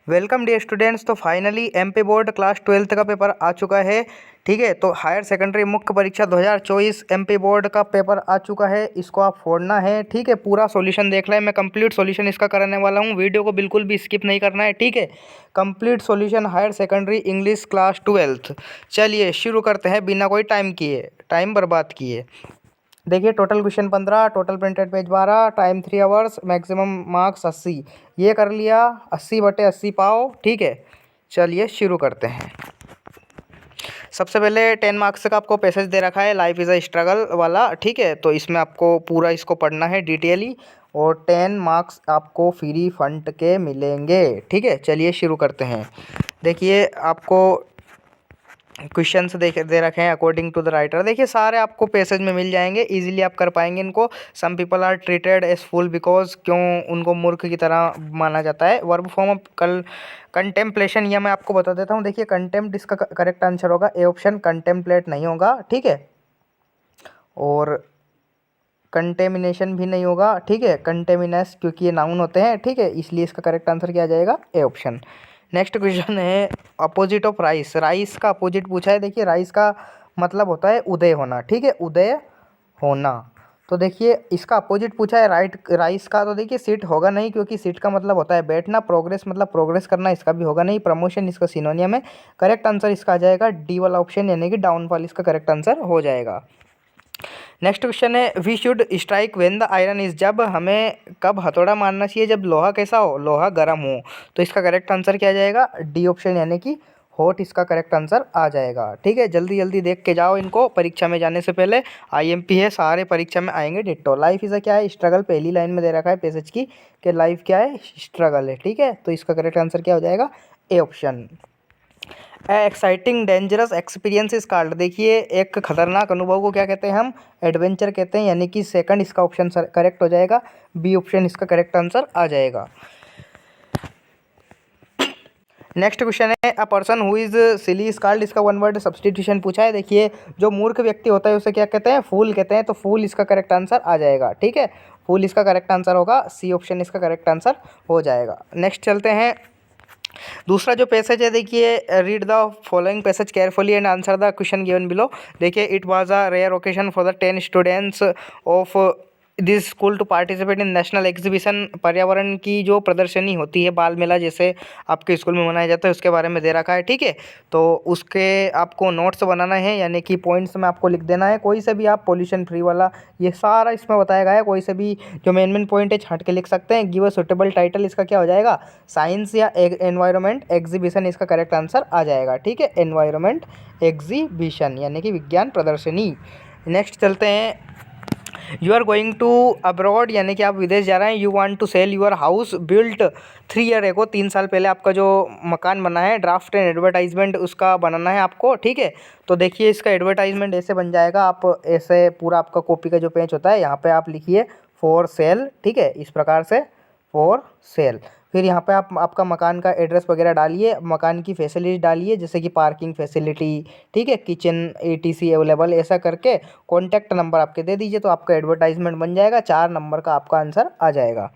Welcome dear students. तो finally MP board class 12th का paper आ चुका है। ठीक है, तो हायर सेकेंडरी मुख्य परीक्षा 2024 एमपी बोर्ड का पेपर आ चुका है। इसको आप फोड़ना है। ठीक है, पूरा सॉल्यूशन देखना है। मैं कंप्लीट सॉल्यूशन इसका कराने वाला हूँ। वीडियो को बिल्कुल भी स्किप नहीं करना है। ठीक है, complete solution higher secondary English class 12th। चलिए शुरू करते हैं बिना कोई टाइम बर्बाद किए। देखिए, total question 15, total printed page 12, time 3 hours, maximum marks 80। ये कर लिया, 80/80 पाओ। ठीक है, चलिए शुरू करते हैं। सबसे पहले 10 मार्क्स का आपको पैसेज दे रखा है, लाइफ इज़ अ स्ट्रगल वाला। ठीक है, तो इसमें आपको पूरा इसको पढ़ना है डिटेयली, और 10 मार्क्स आपको फ्री फंड के मिलेंगे। ठीक है, चलिए शुरू करते हैं। देखिए, आपको क्वेश्चंस दे रखे हैं अकॉर्डिंग टू द राइटर। देखिए, सारे आपको पैसेज में मिल जाएंगे, इजीली आप कर पाएंगे इनको। Some people are treated as fool because, क्यों उनको मूर्ख की तरह माना जाता है। वर्ब फॉर्म ऑफ कंटेम्पलेशन, यह मैं आपको बता देता हूँ। देखिए, कंटेम्प्ट इसका करेक्ट आंसर होगा, ए ऑप्शन। कंटेम्पलेट नहीं होगा। ठीक है, और कंटेमिनेशन भी नहीं होगा। ठीक है, कंटेमिनेस, क्योंकि ये नाउन होते हैं। ठीक है, इसलिए इसका करेक्ट आंसर क्या आ जाएगा, ए ऑप्शन। नेक्स्ट क्वेश्चन है अपोजिट ऑफ राइस। राइस का अपोजिट पूछा है। देखिए, राइस का मतलब होता है उदय होना। ठीक है, उदय होना। तो देखिए, इसका अपोजिट पूछा है राइस का। तो देखिए, सीट होगा नहीं, क्योंकि सीट का मतलब होता है बैठना। प्रोग्रेस मतलब प्रोग्रेस करना, इसका भी होगा नहीं। प्रमोशन इसका सिनोनियम है। करेक्ट आंसर इसका आ जाएगा डी वाला ऑप्शन, यानी कि डाउनफॉल इसका करेक्ट आंसर हो जाएगा। नेक्स्ट क्वेश्चन है we should strike when the iron is. जब हमें कब हथौड़ा मारना चाहिए, जब लोहा कैसा हो, लोहा गर्म हो। तो इसका करेक्ट आंसर क्या आ जाएगा, डी ऑप्शन, यानी कि हॉट इसका करेक्ट आंसर आ जाएगा। ठीक है, जल्दी जल्दी देख के जाओ इनको परीक्षा में जाने से पहले। आईएमपी है, सारे परीक्षा में आएंगे डिट्टो। लाइफ इज़ क्या है, स्ट्रगल। पहली लाइन में दे रखा है पैसेज की कि लाइफ क्या है, स्ट्रगल है। ठीक है, तो इसका करेक्ट आंसर क्या हो जाएगा, A option. Exciting dangerous experience is called. देखिए, एक खतरनाक अनुभव को क्या कहते हैं हम, एडवेंचर कहते हैं, यानी कि सेकंड इसका ऑप्शन करेक्ट हो जाएगा, बी ऑप्शन इसका करेक्ट आंसर आ जाएगा। नेक्स्ट क्वेश्चन है a person who is silly is called. इसका वन वर्ड सब्सटीट्यूशन पूछा है। देखिए, जो मूर्ख व्यक्ति होता है उसे क्या कहते हैं, फूल कहते हैं। तो फूल इसका करेक्ट आंसर आ जाएगा। ठीक है, फूल इसका करेक्ट आंसर होगा, सी ऑप्शन इसका करेक्ट आंसर हो जाएगा। नेक्स्ट चलते हैं, दूसरा जो पैसेज है। देखिए, read the following passage carefully and answer the question given below. देखिए, it was a rare occasion for the 10 students of this school to participate in national exhibition. पर्यावरण की जो प्रदर्शनी होती है, बाल मेला जैसे आपके स्कूल में मनाया जाता है, उसके बारे में दे रखा है। ठीक है, तो उसके आपको नोट्स बनाना है, यानी कि पॉइंट्स में आपको लिख देना है। कोई से भी आप पोल्यूशन फ्री वाला, ये सारा इसमें बताया गया है। कोई से भी जो मेन पॉइंट है छांट के लिख सकते हैं। गिव अ सुटेबल टाइटल, इसका क्या हो जाएगा, साइंस या एनवायरनमेंट एग्जीबिशन, इसका करेक्ट आंसर आ जाएगा। ठीक है, एनवायरनमेंट एग्जीबिशन, यानी कि विज्ञान प्रदर्शनी। नेक्स्ट चलते हैं, you are going to abroad, यानी कि आप विदेश जा रहे हैं। You want to sell your house built 3 year ago, 3 साल पहले आपका जो मकान बना है। ड्राफ्ट एंड एडवर्टाइजमेंट उसका बनाना है आपको। ठीक है, तो देखिए, इसका एडवर्टाइजमेंट ऐसे बन जाएगा। आप ऐसे पूरा आपका कॉपी का जो पेज होता है, यहाँ पे आप लिखिए फॉर सेल। ठीक है, इस प्रकार से फॉर सेल। फिर यहाँ पे आप आपका मकान का एड्रेस वगैरह डालिए, मकान की फैसिलिटी डालिए, जैसे कि पार्किंग फैसिलिटी, ठीक है, किचन एटीसी अवेलेबल, ऐसा करके कॉन्टैक्ट नंबर आपके दे दीजिए, तो आपका एडवर्टाइजमेंट बन जाएगा। 4 नंबर का आपका आंसर आ जाएगा।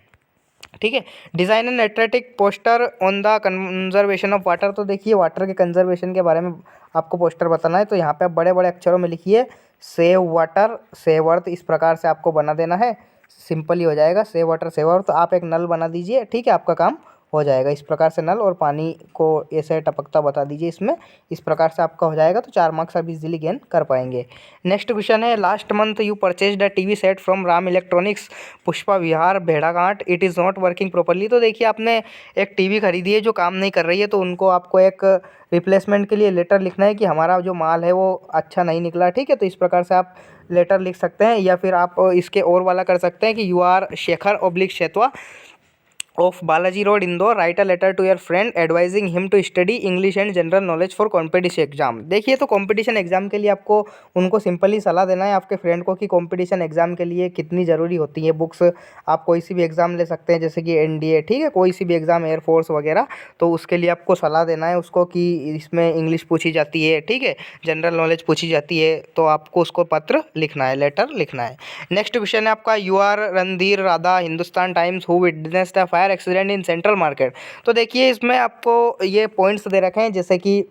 ठीक है, design an attractive poster on the conservation of water. तो देखिए, वाटर के कंजर्वेशन के बारे में आपको पोस्टर बताना है। तो यहाँ पे आप बड़े बड़े अक्षरों में लिखिए सेव वाटर सेव अर्थ, इस प्रकार से आपको बना देना है। सिंपल ही हो जाएगा, सेव वाटर सेव अर्थ। तो आप एक नल बना दीजिए। ठीक है, आपका काम हो जाएगा। इस प्रकार से नल और पानी को ऐसे टपकता बता दीजिए इसमें। इस प्रकार से आपका हो जाएगा, तो 4 मार्क्स आप इजीली गेन कर पाएंगे। नेक्स्ट क्वेश्चन है, last month you purchased a TV set from Ram electronics Pushpa Vihar भेड़ाघाट, it is not working properly. तो देखिए, आपने एक टीवी खरीदी है जो काम नहीं कर रही है, तो उनको आपको एक रिप्लेसमेंट के लिए लेटर लिखना है कि हमारा जो माल है वो अच्छा नहीं निकला। ठीक है, तो इस प्रकार से आप लेटर लिख सकते हैं, या फिर आप इसके और वाला कर सकते हैं कि यू आर शेखर ऑब्लिक शेतवा of Balaji road Indore, write a letter to your friend advising him to study English and general knowledge for competition exam. देखिए, तो कॉम्पिटिशन एग्जाम के लिए आपको उनको सिंपली सलाह देना है आपके फ्रेंड को कि कॉम्पिटिशन एग्जाम के लिए कितनी ज़रूरी होती है बुक्स। आप कोई सी भी एग्ज़ाम ले सकते हैं, जैसे कि एनडीए, ठीक है, कोई सी भी एग्ज़ाम, एयरफोर्स वगैरह। तो उसके लिए आपको सलाह देना है उसको कि इसमें इंग्लिश पूछी जाती है, ठीक है, जनरल नॉलेज पूछी जाती है, तो आपको उसको पत्र लिखना है, लेटर लिखना है। नेक्स्ट क्वेश्चन है आपका, you are Randhir Radha Hindustan Times who witness the fire. Fire accident in central market. तो देखिए इसमें आपको ये पॉइंट्स दे रखे हैं, जैसे कि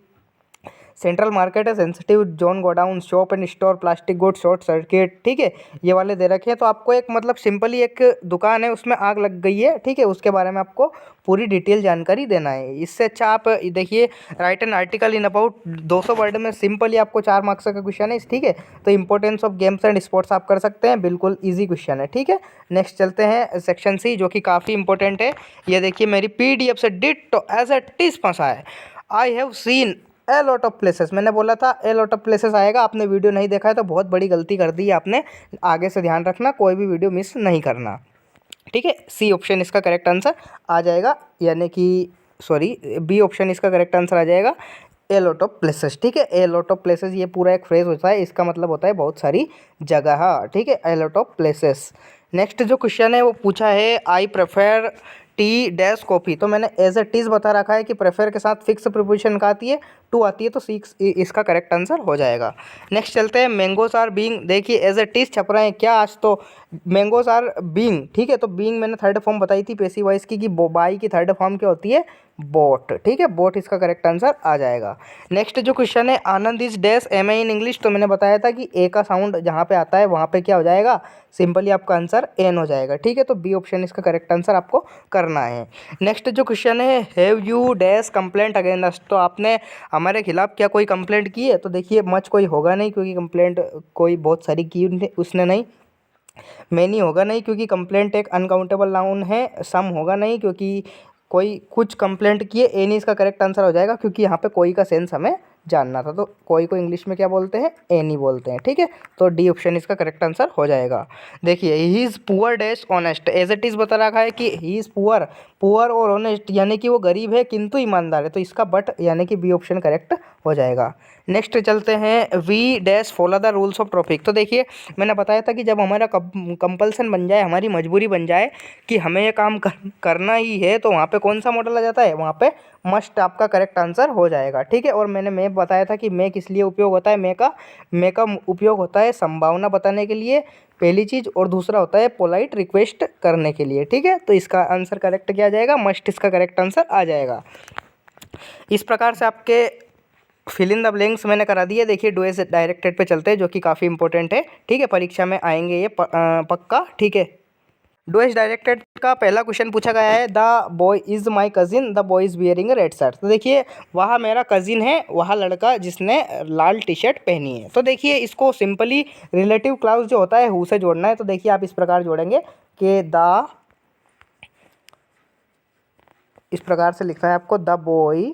सेंट्रल मार्केट है, sensitive zone, godown, shop and store, plastic good, short circuit, ठीक है, ये वाले दे रखे हैं। तो आपको एक मतलब सिंपली एक दुकान है उसमें आग लग गई है, ठीक है, उसके बारे में आपको पूरी डिटेल जानकारी देना है। इससे अच्छा आप देखिए right an article in about 200 word में, सिंपली आपको 4 मार्क्स का क्वेश्चन है, ठीक है। तो importance of games and sports आप कर सकते हैं, बिल्कुल ईजी क्वेश्चन है, ठीक है। नेक्स्ट चलते हैं सेक्शन सी, जो कि काफ़ी इंपॉर्टेंट है। ये देखिए मेरी PDF से डिट्टो एज इट इज फंसा है। I have seen a lot of places, मैंने बोला था ए लॉट ऑफ प्लेसेस आएगा, आपने वीडियो नहीं देखा है तो बहुत बड़ी गलती कर दी है आपने। आगे से ध्यान रखना, कोई भी वीडियो मिस नहीं करना, ठीक है। सी ऑप्शन इसका करेक्ट आंसर आ जाएगा, यानी कि सॉरी बी ऑप्शन इसका करेक्ट आंसर आ जाएगा, ए लॉट ऑफ प्लेसेस, ठीक है। ए लॉट ऑफ प्लेसेस ये पूरा एक फ्रेज होता है, इसका मतलब होता है बहुत सारी जगह, ठीक है, a lot of places. Next जो क्वेश्चन है वो पूछा है I prefer tea dash coffee. तो मैंने एज ए टीज बता रखा है कि प्रेफर के साथ फिक्स प्रीपोजिशन का आती है, टू आती है, तो सिक्स इसका करेक्ट आंसर हो जाएगा। नेक्स्ट चलते हैं मैंगोस आर बीइंग, देखिए एज ए टीज छप रहे हैं क्या आज तो, मैंगोस आर बीइंग, ठीक है। तो बीइंग मैंने थर्ड फॉर्म बताई थी पैसिव वॉइस की, कि बाई की थर्ड फॉर्म क्या होती है, बोट, ठीक है, बोट इसका करेक्ट आंसर आ जाएगा। नेक्स्ट जो क्वेश्चन है Anand is dash M A in English. तो मैंने बताया था कि ए का साउंड जहाँ पे आता है वहाँ पे क्या हो जाएगा, सिंपली आपका आंसर एन हो जाएगा, ठीक है। तो बी ऑप्शन इसका करेक्ट आंसर आपको करना है। नेक्स्ट जो क्वेश्चन है have you dash complaint against us. तो आपने हमारे खिलाफ क्या कोई कंप्लेंट की है, तो देखिए मच कोई होगा नहीं, क्योंकि कंप्लेंट कोई बहुत सारी की उसने नहीं, मैनी होगा नहीं क्योंकि कंप्लेंट एक अनकाउंटेबल नाउन है, सम होगा नहीं क्योंकि कोई कुछ कंप्लेंट किए, एनी इसका करेक्ट आंसर हो जाएगा, क्योंकि यहाँ पे कोई का सेंस हमें जानना था। तो कोई को इंग्लिश में क्या बोलते हैं, एनी बोलते हैं, ठीक है। तो डी ऑप्शन इसका करेक्ट आंसर हो जाएगा। देखिए he is poor dash honest, as it is बता रखा है कि ही इज़ पुअर, पुअर और ऑनेस्ट यानी कि वो गरीब है किंतु ईमानदार है, तो इसका बट यानी कि बी ऑप्शन करेक्ट हो जाएगा। नेक्स्ट चलते हैं we dash follow the rules of traffic. तो देखिए मैंने बताया था कि जब हमारा कंपल्सन बन जाए, हमारी मजबूरी बन जाए कि हमें ये काम करना ही है, तो वहाँ पे कौन सा मॉडल आ जाता है, वहाँ पे मस्ट आपका करेक्ट आंसर हो जाएगा, ठीक है। और मैंने मैं बताया था कि मैं किस लिए उपयोग होता है, मैं का उपयोग होता है संभावना बताने के लिए पहली चीज़, और दूसरा होता है पोलाइट रिक्वेस्ट करने के लिए, ठीक है। तो इसका आंसर करेक्ट क्या आ जाएगा, मस्ट इसका करेक्ट आंसर आ जाएगा। इस प्रकार से आपके फिल इन द ब्लैंक्स मैंने करा दिए। देखिए डू एज डायरेक्टेड पे चलते हैं, जो कि काफ़ी इंपॉर्टेंट है, ठीक है, परीक्षा में आएंगे ये पक्का, ठीक है। डू एज डायरेक्टेड का पहला क्वेश्चन पूछा गया है the boy is my cousin, the boy is wearing red shirt. तो देखिए वह मेरा कजिन है, वह लड़का जिसने लाल टी शर्ट पहनी है। तो देखिए इसको सिंपली रिलेटिव क्लाउज जो होता है हु से जोड़ना है। तो देखिए आप इस प्रकार जोड़ेंगे कि द, इस प्रकार से लिखना है आपको, the boy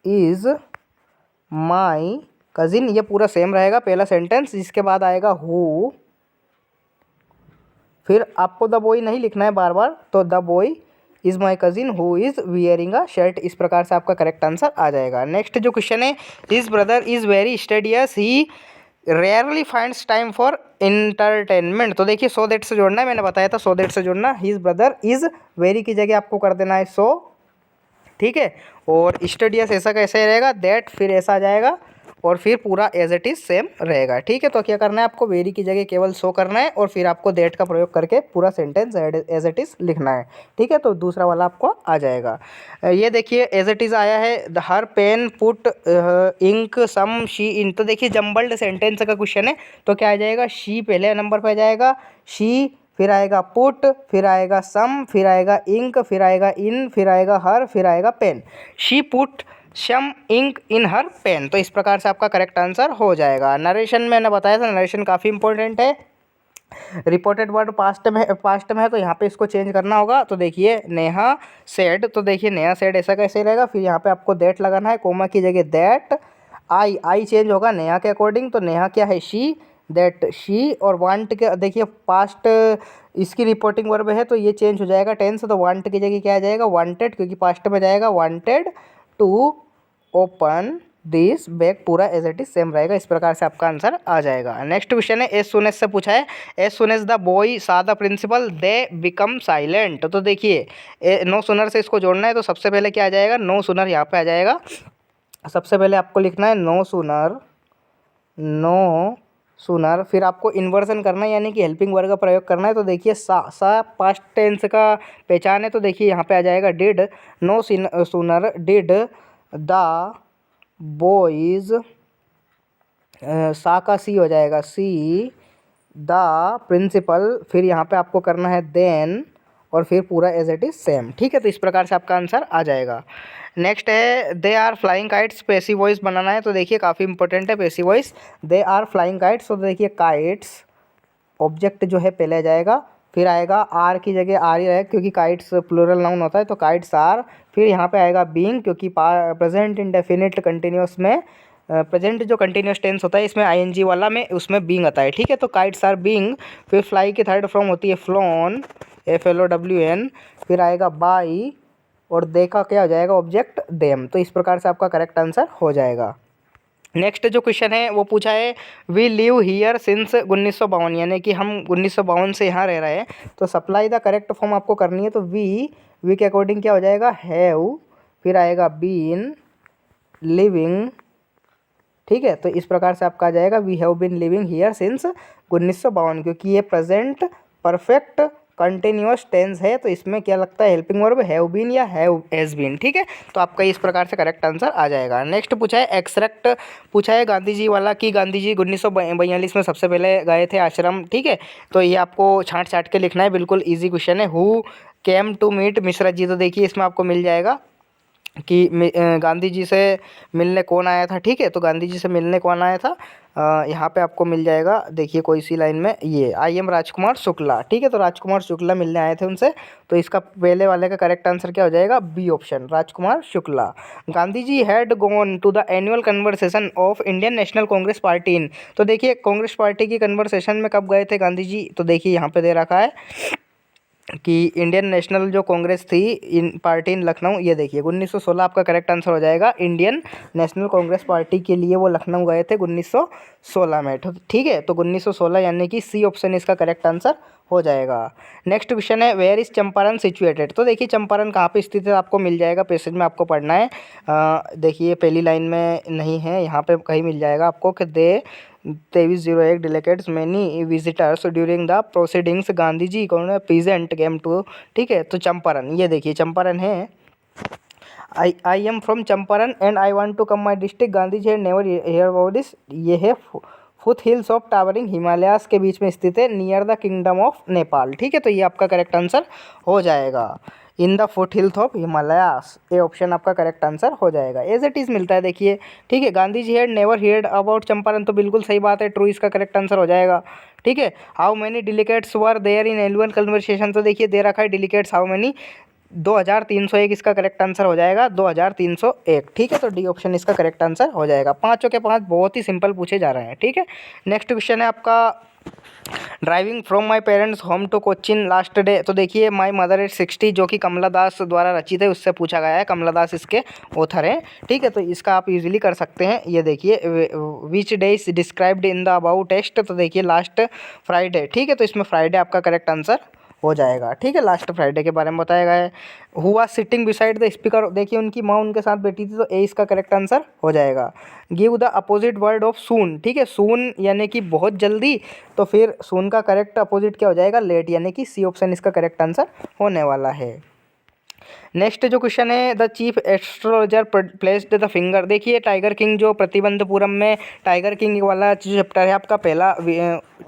is my cousin, ये पूरा सेम रहेगा पहला सेंटेंस, जिसके बाद आएगा हु, फिर आपको द बॉय नहीं लिखना है बार बार, तो the boy is my cousin who is wearing a shirt, इस प्रकार से आपका करेक्ट आंसर आ जाएगा। नेक्स्ट जो क्वेश्चन है his brother is very studious, he rarely finds time for entertainment. तो देखिए सो दैट से जोड़ना है, मैंने बताया था सो दैट से जोड़ना, हिज ब्रदर इज़ वेरी की जगह आपको कर देना है सो, ठीक है। और स्टडियस ऐसा कैसे रहेगा, दैट, फिर ऐसा आ जाएगा, और फिर पूरा एज इट इज़ सेम रहेगा, ठीक है। तो क्या करना है आपको, वेरी की जगह केवल सो करना है, और फिर आपको दैट का प्रयोग करके पूरा सेंटेंस एज इट इज़ लिखना है, ठीक है। तो दूसरा वाला आपको आ जाएगा। ये देखिए एज इट इज़ आया है, the her pen put ink some she in. तो देखिए जम्बल्ड सेंटेंस का क्वेश्चन है, तो क्या आ जाएगा, शी पहले नंबर पर आ जाएगा, शी, फिर आएगा पुट, फिर आएगा सम, फिर आएगा इंक, फिर आएगा इन, फिर आएगा हर, फिर आएगा pen. She put some ink in her pen. तो इस प्रकार से आपका करेक्ट आंसर हो जाएगा। नरेशन मैंने बताया था, नरेशन काफ़ी इंपॉर्टेंट है। रिपोर्टेड वर्ड पास्ट में है, तो यहाँ पे इसको चेंज करना होगा। तो देखिए नेहा सेड, तो देखिए नेहा सेड ऐसा कैसे रहेगा, फिर यहाँ पे आपको दैट लगाना है, कोमा की जगह दैट, आई चेंज होगा नेहा के अकॉर्डिंग, तो नेहा क्या है, शी, दैट शी, और वांट के देखिए पास्ट इसकी रिपोर्टिंग वर्ब है, तो ये चेंज हो जाएगा टेंस, तो वांट की जगह क्या आ जाएगा, वांटेड, क्योंकि पास्ट में जाएगा, wanted to open this bag, पूरा एज इट इज सेम रहेगा। इस प्रकार से आपका आंसर आ जाएगा। नेक्स्ट क्वेश्चन है एज सुन एज से पूछा है, as soon as the boy saw the principal they become silent. तो देखिए नो सुनर से इसको जोड़ना है, तो सबसे पहले क्या आ जाएगा, नो सुनर यहाँ पे आ जाएगा। सबसे पहले आपको लिखना है नो सुनर, नो सूनर। फिर आपको इन्वर्सन करना है यानी कि हेल्पिंग वर्ब का प्रयोग करना है। तो देखिए सा पास्ट टेंस का पहचान है, तो देखिए यहाँ पे आ जाएगा did. No sooner did the boys, सा का सी हो जाएगा सी द प्रिंसिपल। फिर यहाँ पे आपको करना है देन, और फिर पूरा एज इट इज़ सेम। ठीक है, तो इस प्रकार से आपका आंसर आ जाएगा। नेक्स्ट है they are flying kites, passive voice बनाना है। तो देखिए काफ़ी इंपॉर्टेंट है passive voice. They are flying kites, तो देखिए काइट्स ऑब्जेक्ट जो है पहले आ जाएगा, फिर आएगा आर की जगह आर ही रहेगा क्योंकि काइट्स प्लूरल नाउन होता है, तो काइट्स आर। फिर यहाँ पे आएगा बीइंग, क्योंकि प्रेजेंट इंडेफिनिट कंटिन्यूस में प्रेजेंट जो कंटिन्यूस टेंस होता है इसमें आईएनजी वाला में उसमें बीइंग आता है। ठीक है, तो काइट्स आर बीइंग। फिर फ्लाई की थर्ड फॉर्म होती है फ्लोन, FLOWN। फिर आएगा बाई, और दे का क्या हो जाएगा ऑब्जेक्ट देम। तो इस प्रकार से आपका करेक्ट आंसर हो जाएगा। नेक्स्ट जो क्वेश्चन है वो पूछा है वी लिव हियर सिंस 1952, यानी कि हम 1952 से यहाँ रह रहे हैं। तो सप्लाई द करेक्ट फॉर्म आपको करनी है। तो वी के अकॉर्डिंग क्या हो जाएगा हैव, फिर आएगा बीन लिविंग। ठीक है, तो इस प्रकार से आपका आ जाएगा we have been living here since 1952, क्योंकि ये प्रेजेंट परफेक्ट कंटिन्यूअस टेंस है, तो इसमें क्या लगता है हेल्पिंग वर्ब हैव बीन या हैव हैज बीन। ठीक है, तो आपका इस प्रकार से करेक्ट आंसर आ जाएगा। नेक्स्ट पूछा है एक्सट्रैक्ट पूछा है गांधी जी वाला कि गांधी जी 1942 में सबसे पहले गए थे आश्रम। ठीक है, तो ये आपको छाँट छाँट के लिखना है, बिल्कुल ईजी क्वेश्चन है। Who came to meet Mishra ji, तो देखिए इसमें आपको मिल जाएगा कि गांधी जी से मिलने कौन आया था। ठीक है, तो गांधी जी से मिलने कौन आया था, यहाँ पे आपको मिल जाएगा। देखिए कोई सी लाइन में ये आई एम राजकुमार शुक्ला। ठीक है, तो राजकुमार शुक्ला मिलने आए थे उनसे, तो इसका पहले वाले का करेक्ट आंसर क्या हो जाएगा B option, Rajkumar Shukla. Gandhi ji had gone to the annual conversation of Indian National Congress party in, तो देखिए कांग्रेस पार्टी की कन्वर्सेशन में कब गए थे गांधी जी। तो देखिए यहाँ पे दे रखा है कि इंडियन नेशनल जो कांग्रेस थी इन पार्टी इन लखनऊ, ये देखिए 1916 आपका करेक्ट आंसर हो जाएगा। इंडियन नेशनल कांग्रेस पार्टी के लिए वो लखनऊ गए थे 1916 में। ठीक है, तो 1916 यानी कि सी ऑप्शन इसका करेक्ट आंसर हो जाएगा। नेक्स्ट क्वेश्चन है वेयर इज चंपारण सिचुएटेड, तो देखिए चंपारण कहाँ पे स्थित है आपको मिल जाएगा, पैसेज में आपको पढ़ना है। देखिए पहली लाइन में नहीं है, यहाँ पे कहीं मिल जाएगा आपको कि दे 2301 delegates many visitors during the proceedings Gandhi ji कौन है प्रेजेंट गेम टू। ठीक है, तो चंपारण, ये देखिए चंपारण है। I am from Champaran and I want to come my district, Gandhi ji never hear about this. ये है foothills of towering Himalayas के बीच में स्थित है near the kingdom of Nepal. ठीक है, तो ये आपका करेक्ट आंसर हो जाएगा in the foothills of Himalayas, A option आपका करेक्ट आंसर हो जाएगा। एज इट इज़ मिलता है देखिए। ठीक है, Gandhi ji had never heard about Champaran, तो बिल्कुल सही बात है, ट्रू इसका करेक्ट आंसर हो जाएगा। ठीक है, how many delegates were there in annual conversation, तो देखिए दे रखा है डेलीगेट्स हाउ मेनी, 2301 इसका करेक्ट आंसर हो जाएगा 2301। ठीक है, तो डी ऑप्शन इसका करेक्ट आंसर हो जाएगा। पाँचों के पाँच बहुत ही सिंपल पूछे जा रहे हैं। ठीक है, नेक्स्ट क्वेश्चन है आपका driving from my parents home to Cochin last day, तो देखिए माई मदर एट 60 जो कि कमला दास द्वारा रचित है, उससे पूछा गया है। कमला दास इसके ऑथर हैं। ठीक है, तो इसका आप इजीली कर सकते हैं। ये देखिए which day is described in the about text, तो देखिए लास्ट फ्राइडे। ठीक है, तो इसमें फ्राइडे आपका करेक्ट आंसर हो जाएगा। ठीक है, लास्ट फ्राइडे के बारे में बताया गया है। हुआ सिटिंग बिसाइड द स्पीकर, देखिए उनकी माँ उनके साथ बैठी थी, तो ए इसका करेक्ट आंसर हो जाएगा। Give the opposite word of soon, ठीक है, सून यानी कि बहुत जल्दी, तो फिर सून का करेक्ट अपोजिट क्या हो जाएगा लेट, यानी कि सी ऑप्शन इसका करेक्ट आंसर होने वाला है। नेक्स्ट जो क्वेश्चन है the chief astrologer placed the finger, देखिए टाइगर किंग जो प्रतिबंधपुरम में टाइगर किंग वाला जो चैप्टर है आपका पहला,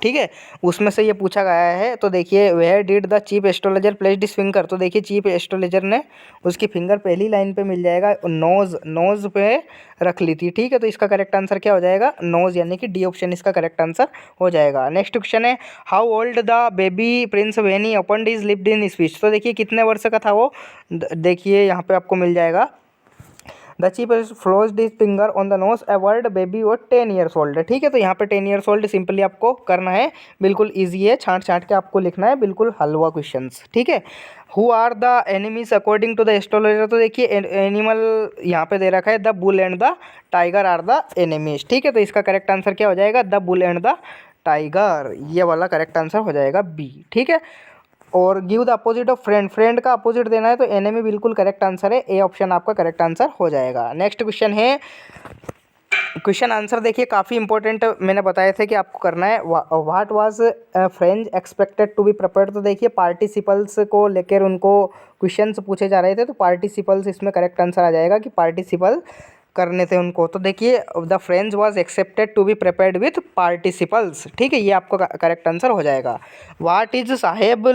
ठीक है, उसमें से ये पूछा गया है। तो देखिए where did the chief astrologer placed his finger, तो देखिए चीफ एस्ट्रोलॉजर ने उसकी फिंगर पहली लाइन पे मिल जाएगा नोज पे रख ली थी। ठीक है, तो इसका करेक्ट आंसर क्या हो जाएगा नोज, यानी कि डी ऑप्शन इसका करेक्ट आंसर हो जाएगा। नेक्स्ट क्वेश्चन है how old the baby Prince when he opened his lips in speech, तो देखिए कितने वर्ष का था वो, देखिए यहाँ पे आपको मिल जाएगा the chief flowed his finger on the nose a word baby और 10 ईयर्स ओल्ड। ठीक है, तो यहाँ पे 10 ईयर्स ओल्ड सिंपली आपको करना है, बिल्कुल ईजी है, छाँट छाँट के आपको लिखना है, बिल्कुल हलवा क्वेश्चंस। ठीक है, who are the enemies according to the astrologer, तो देखिए एनिमल यहाँ पे दे रखा है the bull and the tiger are the enemies. ठीक है, तो इसका करेक्ट आंसर क्या हो जाएगा the bull and the tiger, ये वाला करेक्ट आंसर हो जाएगा बी। ठीक है, और give the opposite of friend, friend का अपोजिट देना है, तो एनिमी बिल्कुल करेक्ट आंसर है, ए ऑप्शन आपका करेक्ट आंसर हो जाएगा। नेक्स्ट क्वेश्चन है क्वेश्चन आंसर देखिए काफ़ी इंपॉर्टेंट मैंने बताए थे कि आपको करना है। What was French expected to be prepared, तो देखिए पार्टिसिपल्स को लेकर उनको क्वेश्चंस पूछे जा रहे थे, तो पार्टिसिपल्स इसमें करेक्ट आंसर आ जाएगा कि पार्टिसिपल करने थे उनको। तो देखिए the French was accepted to be prepared with participles, ठीक है, ये आपको करेक्ट आंसर हो जाएगा। What is Saheb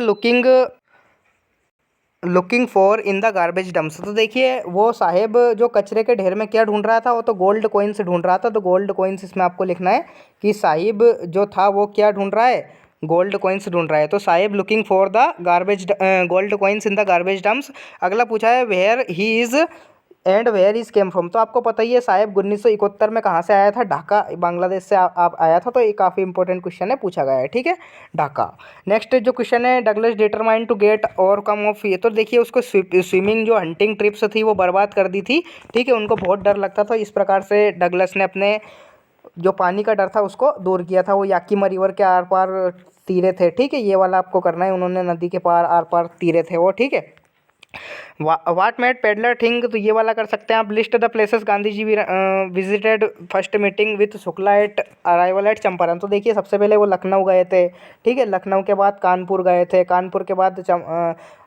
looking for in the garbage dumps, तो देखिए वो साहेब जो कचरे के ढेर में क्या ढूंढ रहा था, वो तो गोल्ड कॉइन्स ढूंढ रहा था। तो गोल्ड कॉइन्स इसमें आपको लिखना है कि साहिब जो था वो क्या ढूंढ रहा है, गोल्ड कॉइन्स ढूंढ रहा है। तो Sahib looking for the garbage gold coins in the garbage dumps. अगला पूछा है where he is and where is came from, तो आपको पता ही है साहिब 1971 में कहाँ से आया था, ढाका बांग्लादेश से आप आया था। तो ये काफ़ी इंपॉर्टेंट क्वेश्चन है, पूछा गया है, ठीक है, ढाका। नेक्स्ट जो क्वेश्चन है Douglas determine to get overcome of, ये तो देखिए उसको स्विमिंग जो हंटिंग ट्रिप्स थी वो बर्बाद कर दी थी, ठीक है, उनको बहुत डर लगता था। इस प्रकार से डगलस ने अपने जो पानी का डर था उसको दूर किया था। वो याकीमा रिवर के आर पार तीरे थे, ठीक है, ये वाला आपको करना है, उन्होंने नदी के पार आर पार तीरे थे वो, ठीक है। वाट मेड पेडलर थिंक, तो ये वाला कर सकते हैं आप। List the places Gandhi ji visited first meeting with Shukla at arrival at Champaran, तो देखिए सबसे पहले वो लखनऊ गए थे, ठीक है, लखनऊ के बाद कानपुर गए थे, कानपुर के बाद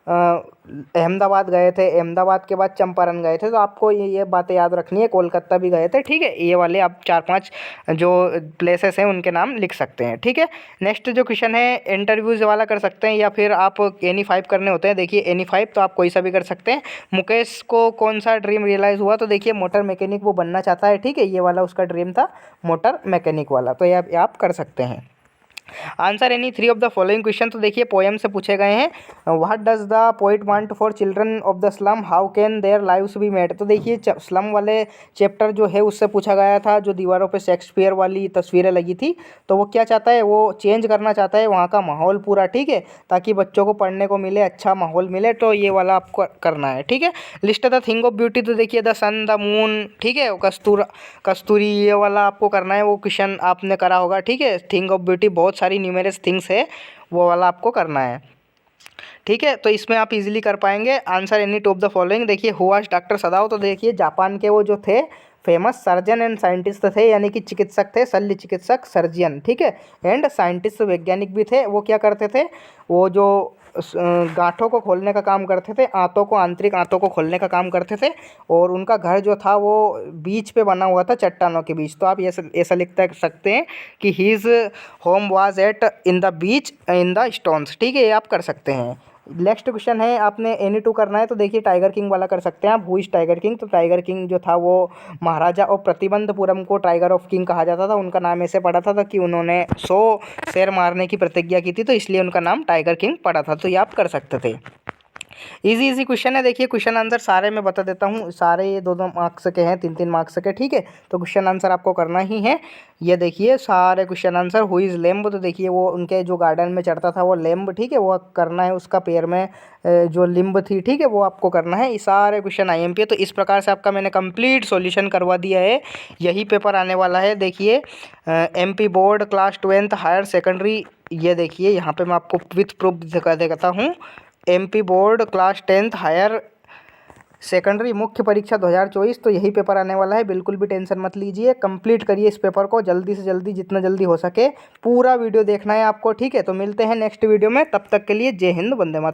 अहमदाबाद गए थे, अहमदाबाद के बाद चंपारण गए थे। तो आपको ये बातें याद रखनी है, कोलकाता भी गए थे, ठीक है, ये वाले आप 4-5 जो प्लेसेस हैं उनके नाम लिख सकते हैं, ठीक है। नेक्स्ट जो क्वेश्चन है इंटरव्यूज वाला कर सकते हैं या फिर आप एनी 5 करने होते हैं। देखिए एनी 5 तो आप कोई सा भी कर सकते हैं। मुकेश को कौन सा ड्रीम रियलाइज़ हुआ, तो देखिए मोटर मैकेनिक वो बनना चाहता है, ठीक है, ये वाला उसका ड्रीम था मोटर मैकेनिक वाला, तो ये आप कर सकते हैं। Answer any 3 of the following question, तो देखिए पोएम से पूछे गए हैं। What does the poet want for children of the slum, how can their lives be made, तो देखिए स्लम वाले चैप्टर जो है उससे पूछा गया था, जो दीवारों पे शेक्सपियर वाली तस्वीरें लगी थी, तो वो क्या चाहता है, वो चेंज करना चाहता है वहाँ का माहौल पूरा, ठीक है, ताकि बच्चों को पढ़ने को मिले, अच्छा माहौल मिले, तो ये वाला आपको करना है, ठीक है। List the thing of beauty, तो देखिए द सन द मून, ठीक है, कस्तूरी, ये वाला आपको करना है, वो क्वेश्चन आपने करा होगा, ठीक है। थिंग ऑफ ब्यूटी बहुत सारी न्यूमेरस थिंग्स है, वो वाला आपको करना है, ठीक है, तो इसमें आप इजीली कर पाएंगे। Answer any two of the following, देखिए हु वाज डॉक्टर सदाव, तो देखिए जापान के वो जो थे फेमस सर्जन एंड साइंटिस्ट थे, यानी कि चिकित्सक थे, शल्य चिकित्सक, सर्जियन, ठीक है, एंड साइंटिस्ट वैज्ञानिक भी थे। वो क्या करते थे, वो जो गांठों को खोलने का काम करते थे, आंतों को, आंतरिक आंतों को खोलने का काम करते थे, और उनका घर जो था वो बीच पे बना हुआ था, चट्टानों के बीच। तो आप ऐसा लिख सकते हैं कि his home was at in the beach in the stones, ठीक है, ये आप कर सकते हैं। नेक्स्ट क्वेश्चन है आपने एनी 2 करना है, तो देखिए टाइगर किंग वाला कर सकते हैं आप। हु इज टाइगर किंग, तो टाइगर किंग जो था वो महाराजा और प्रतिबंधपुरम को टाइगर ऑफ किंग कहा जाता था। उनका नाम ऐसे पड़ा था कि उन्होंने 100 शेर मारने की प्रतिज्ञा की थी, तो इसलिए उनका नाम टाइगर किंग पड़ा था। तो ये आप कर सकते थे। इजी क्वेश्चन है, देखिए क्वेश्चन आंसर सारे मैं बता देता हूँ, सारे ये 2-2 मार्क्स के हैं, 3-3 मार्क्स के, ठीक है। तो क्वेश्चन आंसर आपको करना ही है। ये देखिए सारे question answer. Who is lamb, तो देखिए वो उनके जो गार्डन में चढ़ता था वो लेम्ब, ठीक है, वो करना है। उसका पैर में जो लिम्ब थी, ठीक है, वो आपको करना है। ये सारे क्वेश्चन IMP है। तो इस प्रकार से आपका मैंने कंप्लीट सॉल्यूशन करवा दिया है। यही पेपर आने वाला है, देखिए MP board class 12th higher secondary, ये देखिए यहाँ पे मैं आपको विथ प्रूफ दिखा देता हूँ। MP board class 10th higher secondary मुख्य परीक्षा 2024, तो यही पेपर आने वाला है। बिल्कुल भी टेंशन मत लीजिए, कंप्लीट करिए इस पेपर को जल्दी से जल्दी, जितना जल्दी हो सके। पूरा वीडियो देखना है आपको, ठीक है। तो मिलते हैं नेक्स्ट वीडियो में, तब तक के लिए जय हिंद, वंदे मातरम।